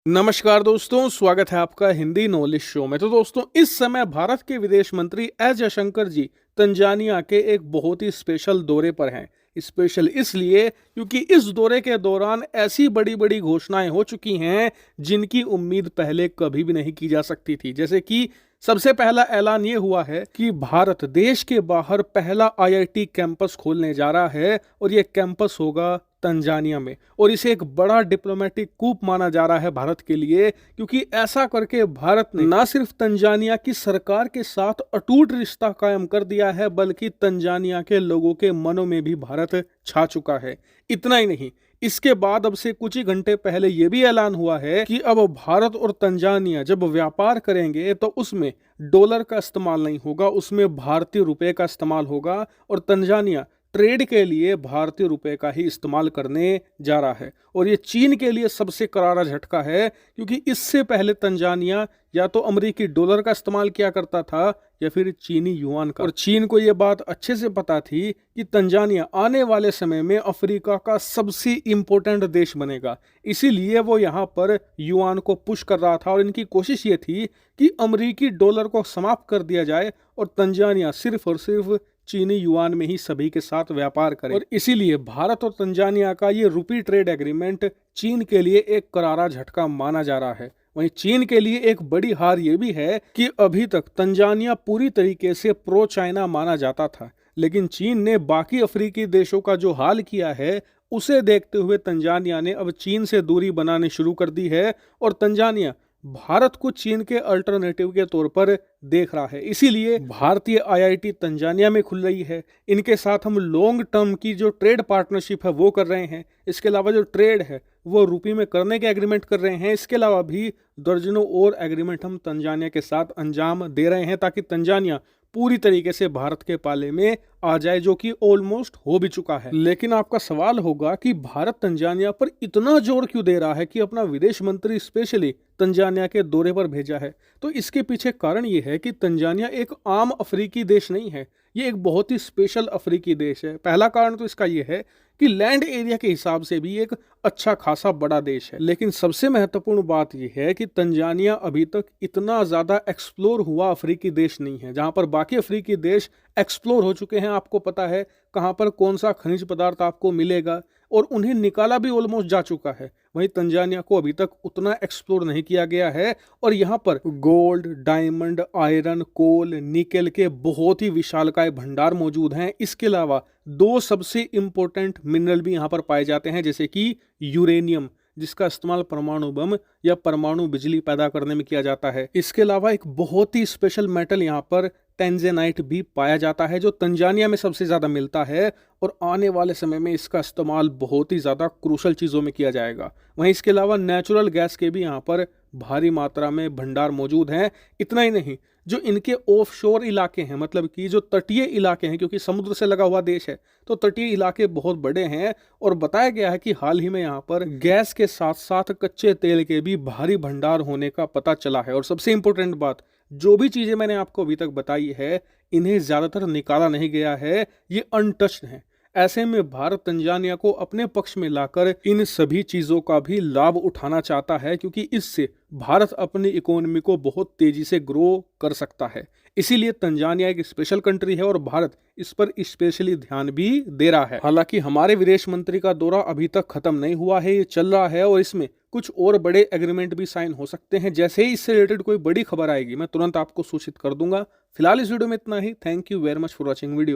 नमस्कार दोस्तों, स्वागत है आपका हिंदी नॉलेज शो में। तो दोस्तों, इस समय भारत के विदेश मंत्री एस जयशंकर जी तंजानिया के एक बहुत ही स्पेशल दौरे पर हैं। स्पेशल इसलिए क्योंकि इस दौरे के दौरान ऐसी बड़ी बड़ी घोषणाएं हो चुकी हैं जिनकी उम्मीद पहले कभी भी नहीं की जा सकती थी। जैसे कि सबसे पहला ऐलान ये हुआ है कि भारत देश के बाहर पहला आईआईटी कैंपस खोलने जा रहा है और ये कैंपस होगा तंजानिया में। और इसे एक बड़ा डिप्लोमेटिक कूप माना जा रहा है भारत के लिए, क्योंकि ऐसा करके भारत ने न सिर्फ तंजानिया की सरकार के साथ अटूट रिश्ता कायम कर दिया है, बल्कि तंजानिया के लोगों के मनों में भी भारत छा चुका है। इतना ही नहीं, इसके बाद अब से कुछ ही घंटे पहले यह भी ऐलान हुआ है कि अब भारत और तंजानिया जब व्यापार करेंगे तो उसमें डॉलर का इस्तेमाल नहीं होगा, उसमें भारतीय रुपए का इस्तेमाल होगा और तंजानिया ट्रेड के लिए भारतीय रुपए का ही इस्तेमाल करने जा रहा है। और ये चीन के लिए सबसे करारा झटका है, क्योंकि इससे पहले तंजानिया या तो अमेरिकी डॉलर का इस्तेमाल किया करता था या फिर चीनी युआन का। और चीन को ये बात अच्छे से पता थी कि तंजानिया आने वाले समय में अफ्रीका का सबसे इंपॉर्टेंट देश बनेगा, इसीलिए वो यहाँ पर युआन को पुश कर रहा था। और इनकी कोशिश ये थी कि अमेरिकी डॉलर को समाप्त कर दिया जाए और तंजानिया सिर्फ और सिर्फ चीनी युआन में ही सभी के साथ व्यापार करे। और इसीलिए भारत और तंजानिया का ये रुपी ट्रेड एग्रीमेंट चीन के लिए एक करारा झटका माना जा रहा है। वहीं चीन के लिए एक बड़ी हार ये भी है कि अभी तक तंजानिया पूरी तरीके से प्रो चाइना माना जाता था, लेकिन चीन ने बाकी अफ्रीकी देशों का जो हाल किया है उसे देखते हुए तंजानिया ने अब चीन से दूरी बनानी शुरू कर दी है और तंजानिया भारत को चीन के अल्टरनेटिव के तौर पर देख रहा है। इसीलिए भारतीय आईआईटी तंजानिया में खुल रही है। इनके साथ हम लॉन्ग टर्म की जो ट्रेड पार्टनरशिप है वो कर रहे हैं। इसके अलावा जो ट्रेड है वो रुपये में करने के एग्रीमेंट कर रहे हैं। इसके अलावा भी दर्जनों और एग्रीमेंट हम तंजानिया के साथ अंजाम दे रहे हैं, ताकि तंजानिया पूरी तरीके से भारत के पाले में आ जाए, जो कि ऑलमोस्ट हो भी चुका है। लेकिन आपका सवाल होगा कि भारत तंजानिया पर इतना जोर क्यों दे रहा है कि अपना विदेश मंत्री स्पेशली तंजानिया के दौरे पर भेजा है। तो इसके पीछे कारण ये है कि तंजानिया एक आम अफ्रीकी देश नहीं है, ये एक बहुत ही स्पेशल अफ्रीकी देश है। पहला कारण तो इसका ये है कि लैंड एरिया के हिसाब से भी एक अच्छा खासा बड़ा देश है। लेकिन सबसे महत्वपूर्ण बात यह है कि तंजानिया अभी तक इतना ज्यादा एक्सप्लोर हुआ अफ्रीकी देश नहीं है, जहां पर बाकी अफ्रीकी देश एक्सप्लोर हो चुके हैं। आपको पता है कहां पर कौन सा खनिज पदार्थ आपको मिलेगा और उन्हें निकाला भी ऑलमोस्ट जा चुका है। वहीं तंजानिया को अभी तक उतना एक्सप्लोर नहीं किया गया है और यहाँ पर गोल्ड, डायमंड, आयरन, कोल, निकेल के बहुत ही विशालकाय भंडार मौजूद हैं। इसके अलावा दो सबसे इंपॉर्टेंट मिनरल भी यहाँ पर पाए जाते हैं, जैसे कि यूरेनियम, जिसका इस्तेमाल परमाणु बम या परमाणु बिजली पैदा करने में किया जाता है। इसके अलावा एक बहुत ही स्पेशल मेटल यहाँ पर टेंजेनाइट भी पाया जाता है, जो तंजानिया में सबसे ज्यादा मिलता है और आने वाले समय में इसका इस्तेमाल बहुत ही ज्यादा क्रूशल चीजों में किया जाएगा। वहीं इसके अलावा नेचुरल गैस के भी यहाँ पर भारी मात्रा में भंडार मौजूद हैं। इतना ही नहीं, जो इनके ऑफशोर इलाके हैं, मतलब कि जो तटीय इलाके हैं, क्योंकि समुद्र से लगा हुआ देश है तो तटीय इलाके बहुत बड़े हैं। और बताया गया है कि हाल ही में यहाँ पर गैस के साथ साथ कच्चे तेल के भी भारी भंडार होने का पता चला है। और सबसे इंपॉर्टेंट बात, जो भी चीजें मैंने आपको अभी तक बताई है इन्हें ज्यादातर निकाला नहीं गया है, ये अनटच्ड हैं। ऐसे में भारत तंजानिया को अपने पक्ष में लाकर इन सभी चीजों का भी लाभ उठाना चाहता है, क्योंकि इससे भारत अपनी इकोनॉमी को बहुत तेजी से ग्रो कर सकता है। इसीलिए तंजानिया एक स्पेशल कंट्री है और भारत इस पर स्पेशली ध्यान भी दे रहा है। हालांकि हमारे विदेश मंत्री का दौरा अभी तक खत्म नहीं हुआ है, ये चल रहा है और इसमें कुछ और बड़े एग्रीमेंट भी साइन हो सकते हैं। जैसे ही इससे रिलेटेड कोई बड़ी खबर आएगी मैं तुरंत आपको सूचित कर दूंगा। फिलहाल इस वीडियो में इतना ही। Thank you very much for watching video.